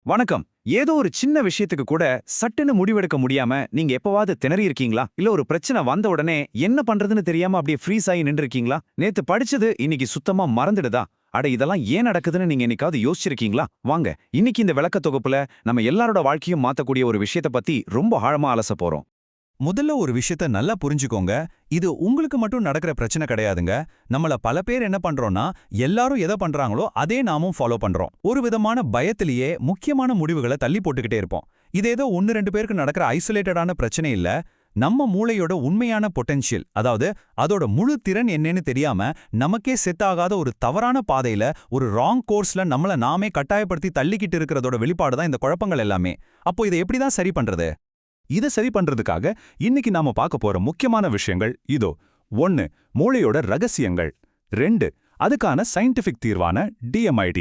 வணக்கம். ஏதோ ஒரு சின்ன விஷயத்துக்கு கூட சட்டுன்னு முடிவெடுக்க முடியாம நீங்க எப்பவாவது திணறி இருக்கீங்களா? இல்ல ஒரு பிரச்சனை வந்த உடனே என்ன பண்றதுன்னு தெரியாம அப்படியே ஃப்ரீஸ் ஆகி நின்று இருக்கீங்களா? நேத்து படிச்சது இன்னைக்கு சுத்தமா மறந்துடுதா? அட இதெல்லாம் ஏன் நடக்குதுன்னு நீங்க என்னைக்காவது யோசிச்சிருக்கீங்களா? வாங்க, இன்னைக்கு இந்த விளக்க தொகுப்புல நம்ம எல்லாரோட வாழ்க்கையும் மாத்தக்கூடிய ஒரு விஷயத்த பத்தி ரொம்ப ஆழமா அலச போறோம். முதல்ல ஒரு விஷயத்த நல்லா புரிஞ்சுக்கோங்க. இது உங்களுக்கு மட்டும் நடக்கிற பிரச்சனை கிடையாதுங்க. நம்மள பல பேர் என்ன பண்றோம்னா, எல்லாரும் எதை பண்றாங்களோ அதே நாமும் ஃபாலோ பண்றோம். ஒரு விதமான பயத்திலேயே முக்கியமான முடிவுகளை தள்ளி போட்டுக்கிட்டே இருப்போம். இது ஏதோ 1-2 பேருக்கு நடக்கிற ஐசோலேட்டடான பிரச்சனை இல்ல. நம்ம மூளையோட உண்மையான பொட்டென்ஷியல், அதாவது அதோட முழு திறன் என்னன்னு தெரியாம நமக்கே செட் ஆகாத ஒரு தவறான பாதையில, ஒரு ராங் கோர்ஸ்ல நம்மள நாமே கட்டாயப்படுத்தி தள்ளிக்கிட்டு இருக்கிறதோட வெளிப்பாடு தான் இந்த குழப்பங்கள் எல்லாமே. அப்போ இதை எப்படி தான் சரி பண்றது? இதை சரி பண்றதுக்காக இன்னைக்கு நாம பார்க்க போற முக்கியமான விஷயங்கள் இதோ. 1. மூளையோட ரகசியங்கள். 2. அதுக்கான சயின்டிபிக் தீர்வான DMID.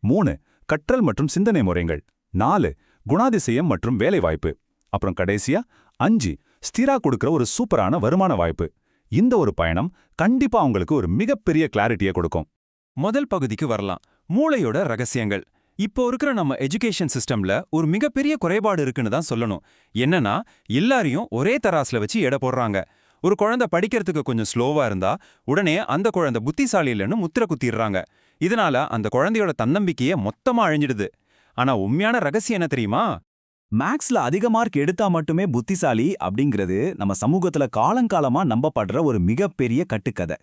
3. கற்றல் மற்றும் சிந்தனை முறைகள். 4. குணாதிசயம் மற்றும் வேலைவாய்ப்பு. அப்புறம் கடைசியா 5. ஸ்திரா கொடுக்கிற ஒரு சூப்பரான வருமான வாய்ப்பு. இந்த ஒரு பயணம் கண்டிப்பா உங்களுக்கு ஒரு மிகப்பெரிய கிளாரிட்டியை கொடுக்கும். முதல் பகுதிக்கு வரலாம். மூளையோட ரகசியங்கள். இப்போ இருக்கிற நம்ம எஜுகேஷன் சிஸ்டம்ல ஒரு மிகப்பெரிய குறைபாடு இருக்குன்னு தான் சொல்லணும். என்னன்னா, எல்லாரையும் ஒரே தராசுல வச்சு எடை போடுறாங்க. ஒரு குழந்தை படிக்கிறதுக்கு கொஞ்சம் ஸ்லோவா இருந்தா உடனே அந்த குழந்தை புத்திசாலி இல்லைன்னு முத்திர குத்திடுறாங்க. இதனால அந்த குழந்தையோட தன்னம்பிக்கையே மொத்தமா அழிஞ்சிடுது. ஆனா உண்மையான ரகசியம் என்ன தெரியுமா? மேக்ஸ்ல அதிக மார்க் எடுத்தா மட்டுமே புத்திசாலி அப்படிங்கிறது நம்ம சமூகத்துல காலங்காலமா நம்பப்படுற ஒரு மிகப்பெரிய கட்டுக்கதை.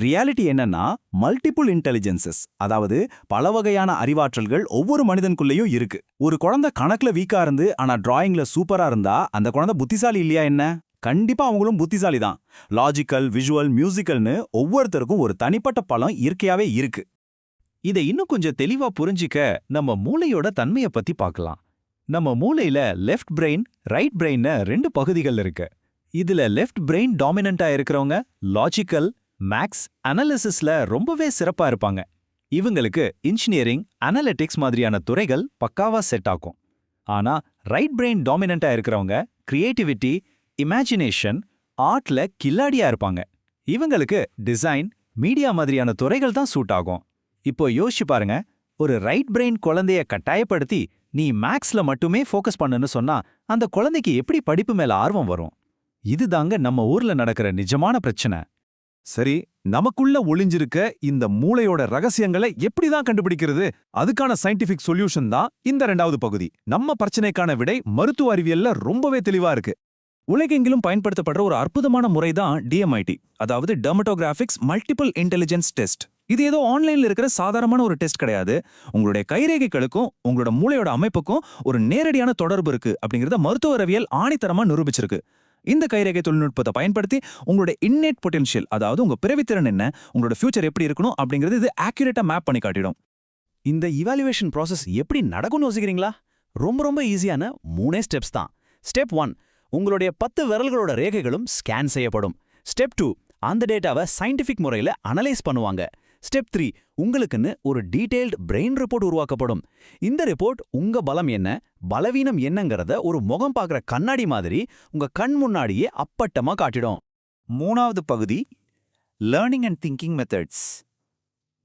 ரியாலிட்டி என்னன்னா, மல்டிபிள் இன்டெலிஜென்சஸ், அதாவது பல வகையான அறிவாற்றல்கள் ஒவ்வொரு மனிதனுக்குள்ளேயும் இருக்கு. ஒரு குழந்தை கணக்குல வீக்கா இருந்து ஆனா டிராயிங்ல சூப்பரா இருந்தா அந்த குழந்தை புத்திசாலி இல்லையா என்ன? கண்டிப்பா அவங்களும் புத்திசாலி தான். லாஜிக்கல், விஷுவல், மியூசிக்கல்னு ஒவ்வொருத்தருக்கும் ஒரு தனிப்பட்ட பலம் இயற்கையாவே இருக்கு. இதை இன்னும் கொஞ்சம் தெளிவா புரிஞ்சிக்க நம்ம மூளையோட தன்மையை பத்தி பார்க்கலாம். நம்ம மூளையில லெஃப்ட் பிரெயின், ரைட் பிரெயின்னு 2 பகுதிகள் இருக்கு. இதுல லெஃப்ட் பிரெயின் டாமினண்டா இருக்கிறவங்க லாஜிக்கல், மேக்ஸ், அனாலிசிஸ்ல ரொம்பவே சிறப்பா இருப்பாங்க. இவங்களுக்கு இன்ஜினியரிங், அனலிட்டிக்ஸ் மாதிரியான துறைகள் பக்காவா செட் ஆகும். ஆனா ரைட் பிரெயின் டாமினண்டா இருக்கிறவங்க கிரியேட்டிவிட்டி, இமேஜினேஷன், ஆர்ட்ல கில்லாடியா இருப்பாங்க. இவங்களுக்கு டிசைன், மீடியா மாதிரியான துறைகள் தான் சூட் ஆகும். இப்போ யோசிச்சு பாருங்க, ஒரு ரைட் பிரெயின் குழந்தைய கட்டாயப்படுத்தி நீ மேக்ஸ்ல மட்டுமே ஃபோக்கஸ் பண்ணுன்னு சொன்னா அந்த குழந்தைக்கு எப்படி படிப்பு மேல ஆர்வம் வரும்? இதுதாங்க நம்ம ஊர்ல நடக்கிற நிஜமான பிரச்சனை. சரி, நமக்குள்ள ஒளிஞ்சிருக்க இந்த மூளையோட ரகசியங்களை எப்படிதான் கண்டுபிடிக்கிறது? அதுக்கான சயின்டிபிக் சொல்யூஷன் தான் இந்த 2வது பகுதி. நம்ம பிரச்சனைக்கான விடை மருத்துவ அறிவியல்ல ரொம்பவே தெளிவா இருக்கு. உலகெங்கிலும் பயன்படுத்தப்படுற ஒரு அற்புதமான முறை தான் DMIT, அதாவது டெர்மட்டோகிராஃபிக்ஸ் மல்டிபிள் இன்டெலிஜென்ஸ் டெஸ்ட். இது ஏதோ ஆன்லைன்ல இருக்கிற சாதாரணமான ஒரு டெஸ்ட் கிடையாது. உங்களுடைய கைரேகைகளுக்கும் உங்களோட மூளையோட அமைப்புக்கும் ஒரு நேரடியான தொடர்பு இருக்கு அப்படிங்கறத மருத்துவ அறிவியல் ஆணித்தரமா நிரூபிச்சிருக்கு. இந்த கைரேகை தொழில்நுட்பத்தை பயன்படுத்தி உங்களோட இன்னேட் பொட்டென்ஷியல், அதாவது உங்க பிறவித்திறன் என்ன, உங்களோட ஃபியூச்சர் எப்படி இருக்கணும் அப்படிங்கிறது இது ஆக்யூரேட்டா மேப் பண்ணி காட்டிடும். இந்த இவாலுவேஷன் ப்ராசஸ் எப்படி நடக்கும்னு யோசிக்கிறீங்களா? ரொம்ப ரொம்ப ஈஸியான 3 ஸ்டெப்ஸ் தான். ஸ்டெப் 1, உங்களுடைய 10 விரல்களோட ரேகைகளும் ஸ்கேன் செய்யப்படும். ஸ்டெப் 2, அந்த டேட்டாவை சயின்டிஃபிக் முறையில அனலைஸ் பண்ணுவாங்க. ஸ்டெப் 3, உங்களுக்குன்னு ஒரு டீடைல்டு பிரெயின் ரிப்போர்ட் உருவாக்கப்படும். இந்த ரிப்போர்ட் உங்க பலம் என்ன, பலவீனம் என்னங்கிறத ஒரு முகம் பார்க்குற கண்ணாடி மாதிரி உங்க கண் முன்னாடியே அப்பட்டமா காட்டிடும். 3வது பகுதி, லேர்னிங் அண்ட் திங்கிங் மெத்தட்ஸ்.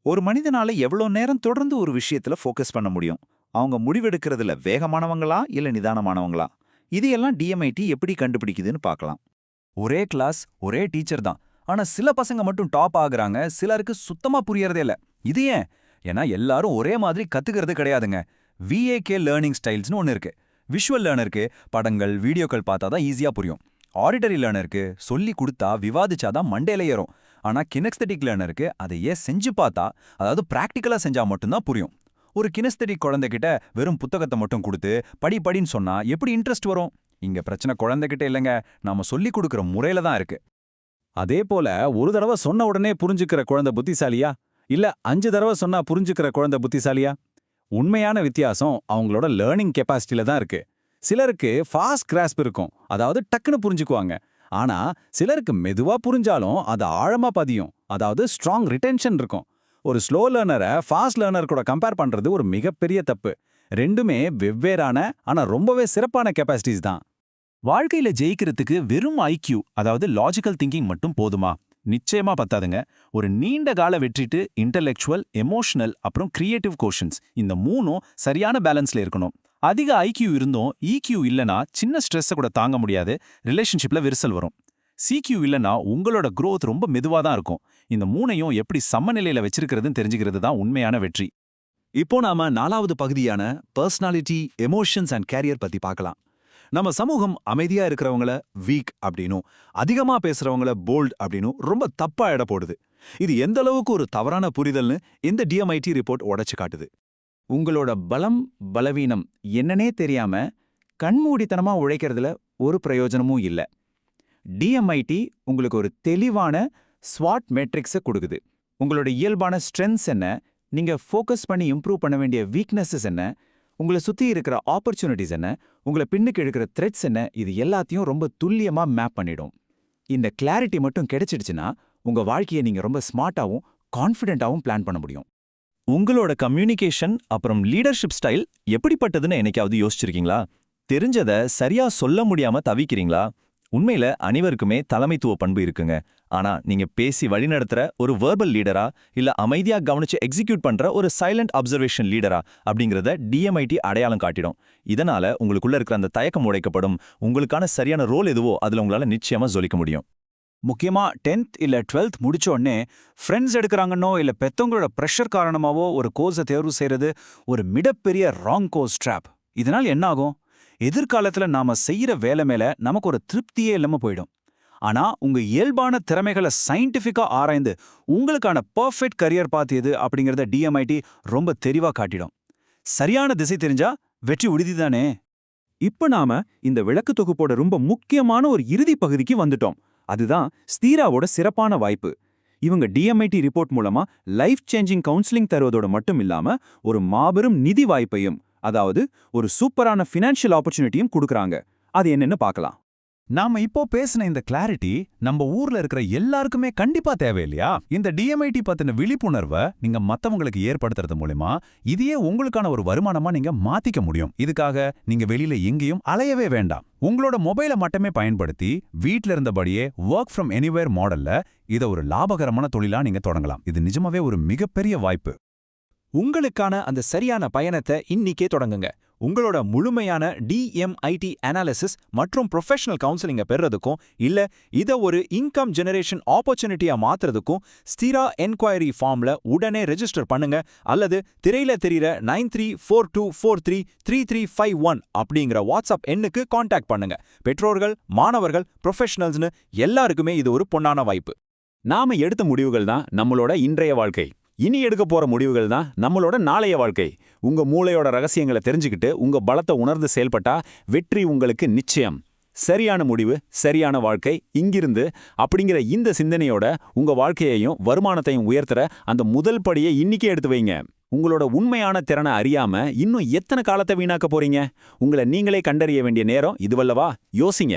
ஒரு மனிதனால எவ்வளோ நேரம் தொடர்ந்து ஒரு விஷயத்துல ஃபோக்கஸ் பண்ண முடியும்? அவங்க முடிவெடுக்கிறதுல வேகமானவங்களா இல்ல நிதானமானவங்களா? இதையெல்லாம் DMIT எப்படி கண்டுபிடிக்குதுன்னு பார்க்கலாம். ஒரே கிளாஸ், ஒரே டீச்சர் தான். ஆனா சில பசங்க மட்டும் டாப் ஆகுறாங்க, சிலருக்கு சுத்தமா புரியறதே இல்ல. இது ஏன்? ஏன்னா எல்லாரும் ஒரே மாதிரி கத்துக்கிறது கிடையாதுங்க. VAK லேர்னிங் ஸ்டைல்ஸ்னு ஒன்று இருக்கு. விஷுவல் லேர்னருக்கு படங்கள், வீடியோக்கள் பார்த்தா தான் ஈஸியா புரியும். ஆடிட்டரி லேர்னருக்கு சொல்லி கொடுத்தா விவாதிச்சாதான் மண்டையில ஏறும். ஆனா கினெஸ்தெட்டிக் லேர்னருக்கு அதையே செஞ்சு பார்த்தா, அதாவது பிராக்டிக்கலா செஞ்சா மட்டும்தான் புரியும். ஒரு கினெஸ்தெட்டிக் குழந்தைகிட்ட வெறும் புத்தகத்தை மட்டும் கொடுத்து படின்னு சொன்னா எப்படி இன்ட்ரெஸ்ட் வரும்? இங்க பிரச்சனை குழந்தைகிட்ட இல்லைங்க, நாம சொல்லி கொடுக்குற முறையில தான் இருக்கு. அதே போல ஒரு தடவை சொன்ன உடனே புரிஞ்சுக்கிற குழந்தை புத்திசாலியா? இல்ல 5 தடவை சொன்னா புரிஞ்சுக்கிற குழந்தை புத்திசாலியா? உண்மையான வித்தியாசம் அவங்களோட லேர்னிங் கெப்பாசிட்டில தான் இருக்கு. சிலருக்கு ஃபாஸ்ட் கிராஸ்ப் இருக்கும், அதாவது டக்குன்னு புரிஞ்சுக்குவாங்க. ஆனா சிலருக்கு மெதுவா புரிஞ்சாலும் அது ஆழமா பதியும், அதாவது ஸ்ட்ராங் ரிட்டென்ஷன் இருக்கும். ஒரு ஸ்லோ லேர்னரை ஃபாஸ்ட் லேர்னர் கூட கம்பேர் பண்றது ஒரு மிகப்பெரிய தப்பு. ரெண்டுமே வெவ்வேறான ஆனா ரொம்பவே சிறப்பான கெப்பாசிட்டிஸ் தான். வாழ்க்கையில ஜெயிக்கிறதுக்கு வெறும் IQ, அதாவது லாஜிக்கல் திங்கிங் மட்டும் போதுமா? நிச்சயமா பத்தாதுங்க. ஒரு நீண்ட கால வெற்றிட்டு இன்டெலெக்சுவல், எமோஷனல் அப்புறம் கிரியேட்டிவ் கோஷன்ஸ், இந்த 3ம் சரியான பேலன்ஸ்ல இருக்கணும். அதிக ஐக்யூ இருந்தும் EQ இல்லனா சின்ன ஸ்ட்ரெஸ்ஸை கூட தாங்க முடியாது, ரிலேஷன்ஷிப்ல விரிசல் வரும். CQ இல்லனா உங்களோட growth ரொம்ப மெதுவா தான் இருக்கும். இந்த மூணையும் எப்படி சமநிலையில வச்சிருக்கிறதுன்னு தெரிஞ்சுக்கிறது தான் உண்மையான வெற்றி. இப்போ நாம 4வது பகுதியான பர்சனாலிட்டி, எமோஷன்ஸ் அண்ட் கேரியர் பத்தி பார்க்கலாம். நம்ம சமூகம் அமைதியா இருக்கிறவங்கள வீக் அப்படின்னும், அதிகமா பேசுறவங்கள போல்ட் அப்படின்னும் ரொம்ப தப்பா எடை போடுது. இது எந்த அளவுக்கு ஒரு தவறான புரிதல்னு இந்த DMIT ரிப்போர்ட் உடைச்சு காட்டுது. உங்களோட பலம், பலவீனம் என்னன்னே தெரியாம கண்மூடித்தனமா உழைக்கிறதுல ஒரு பிரயோஜனமும் இல்ல. DMIT உங்களுக்கு ஒரு தெளிவான ஸ்வாட் மேட்ரிக்ஸை கொடுக்குது. உங்களோட இயல்பான ஸ்ட்ரென்த்ஸ் என்ன, நீங்க ஃபோக்கஸ் பண்ணி இம்ப்ரூவ் பண்ண வேண்டிய வீக்னஸஸ் என்ன, உங்களை சுத்தி இருக்கிற ஆப்பர்ச்சுனிட்டிஸ் என்ன, உங்களை பின்னுக்கு எடுக்கிற த்ரெட்ஸ் என்ன, இது எல்லாத்தையும் ரொம்ப துல்லியமா மேப் பண்ணிடும். இந்த கிளாரிட்டி மட்டும் கிடைச்சிடுச்சுன்னா உங்க வாழ்க்கையை நீங்க ரொம்ப ஸ்மார்ட்டாவும் கான்ஃபிடென்ட்டாவும் பிளான் பண்ண முடியும். உங்களோட கம்யூனிகேஷன் அப்புறம் லீடர்ஷிப் ஸ்டைல் எப்படிப்பட்டதுன்னு என்னைக்காவது யோசிச்சிருக்கீங்களா? தெரிஞ்சத சரியா சொல்ல முடியாம தவிக்கிறீங்களா? உண்மையில அனைவருக்குமே தலைமைத்துவ பண்பு இருக்குங்க. ஆனா நீங்க பேசி வழிநடத்துற ஒரு வெர்பல் லீடரா இல்ல அமைதியா கவனிச்சு எக்ஸிக்யூட் பண்ற ஒரு சைலண்ட் அப்சர்வேஷன் லீடரா அப்படிங்கறத DMIT அடையாளம் காட்டிடும். இதனால உங்களுக்குள்ள இருக்கிற அந்த தயக்கம் உடைக்கப்படும். உங்களுக்கான சரியான ரோல் எதுவோ அதுல உங்களால நிச்சயமா ஜொலிக்க முடியும். முக்கியமா 10th இல்ல 12th முடிச்ச உடனே ஃப்ரெண்ட்ஸ் எடுக்கிறாங்கன்னோ இல்ல பெத்தவங்களோட ப்ரெஷர் காரணமாவோ ஒரு கோர்ஸை தேர்வு செய்யறது ஒரு மிகப்பெரிய ராங் கோர்ஸ் ட்ராப். இதனால் என்ன ஆகும்? எதிர்காலத்துல நாம செய்யற வேலை மேல நமக்கு ஒரு திருப்தியே இல்லாம போயிடும். ஆனா உங்க இயல்பான திறமைகளை சயின்டிஃபிக்கா ஆராய்ந்து உங்களுக்கான பர்ஃபெக்ட் கரியர் பாத் எது அப்படிங்கறத DMIT ரொம்ப தெளிவா காட்டிடும். சரியான திசை தெரிஞ்சா வெற்றி உறுதிதானே. இப்ப நாம இந்த விளக்கு தொகுப்போட ரொம்ப முக்கியமான ஒரு இறுதி பகுதிக்கு வந்துட்டோம். அதுதான் ஸ்தீராவோட சிறப்பான வாய்ப்பு. இவங்க DMIT ரிப்போர்ட் மூலமா லைஃப் சேஞ்சிங் கவுன்சிலிங் தருவதோட மட்டும் இல்லாம ஒரு மாபெரும் நிதி வாய்ப்பையும், அதாவது ஒரு சூப்பரான ஃபினான்ஷியல் ஆப்பர்ச்சுனிட்டியும் கொடுக்கறாங்க. அது என்னன்னு பார்க்கலாம். நாம இப்போ பேசின இந்த கிளாரிட்டி நம்ம ஊர்ல இருக்கிற எல்லாருக்குமே கண்டிப்பா தேவையில்லையா? இந்த DMIT பத்தின விழிப்புணர்வை நீங்க மத்தவங்களுக்கு ஏற்படுத்துறது மூலமா இதையே உங்களுக்கான ஒரு வருமானமா நீங்க மாத்திக்க முடியும். இதுக்காக நீங்க வெளியில எங்கேயும் அலையவே வேண்டாம். உங்களோட மொபைலை மட்டுமே பயன்படுத்தி வீட்ல இருந்தபடியே ஒர்க் ஃப்ரம் எனிவேர் மாடல்ல இதை ஒரு லாபகரமான தொழிலா நீங்க தொடங்கலாம். இது நிஜமாவே ஒரு மிகப்பெரிய வாய்ப்பு. உங்களுக்கான அந்த சரியான பயணத்தை இன்னிக்கே தொடங்குங்க. உங்களோட முழுமையான DMIT அனாலிசிஸ் மற்றும் ப்ரொஃபஷனல் கவுன்சிலிங்கை பெறுறதுக்கும் இல்ல இதை ஒரு இன்கம் ஜெனரேஷன் ஆப்பர்ச்சுனிட்டியா மாத்துறதுக்கும் ஸ்தீரா என்கொயரி ஃபார்ம்ல உடனே ரெஜிஸ்டர் பண்ணுங்க. அல்லது திரையில தெரியுற 9342433351 அப்படிங்கிற வாட்ஸ்அப் எண்ணுக்கு கான்டாக்ட் பண்ணுங்க. பெற்றோர்கள், மாணவர்கள், ப்ரொஃபஷனல்ஸ்னு எல்லாருக்குமே இது ஒரு பொன்னான வாய்ப்பு. நாம எடுத்த முடிவுகள் தான் நம்மளோட இன்றைய வாழ்க்கை. இனி எடுக்க போற முடிவுகள் தான் நம்மளோட நாளைய வாழ்க்கை. உங்க மூளையோட ரகசியங்களை தெரிஞ்சுக்கிட்டு உங்க பலத்தை உணர்ந்து செயல்பட்டா வெற்றி உங்களுக்கு நிச்சயம். சரியான முடிவு, சரியான வாழ்க்கை இங்கிருந்து அப்படிங்கிற இந்த சிந்தனையோட உங்க வாழ்க்கையையும் வருமானத்தையும் உயர்த்துற அந்த முதல் படியை இன்னிக்கே எடுத்து வைங்க. உங்களோட உண்மையான திறனை அறியாம இன்னும் எத்தனை காலத்தை வீணாக்க போறீங்க? உங்களை நீங்களே கண்டறிய வேண்டிய நேரம் இதுவல்லவா? யோசிங்க.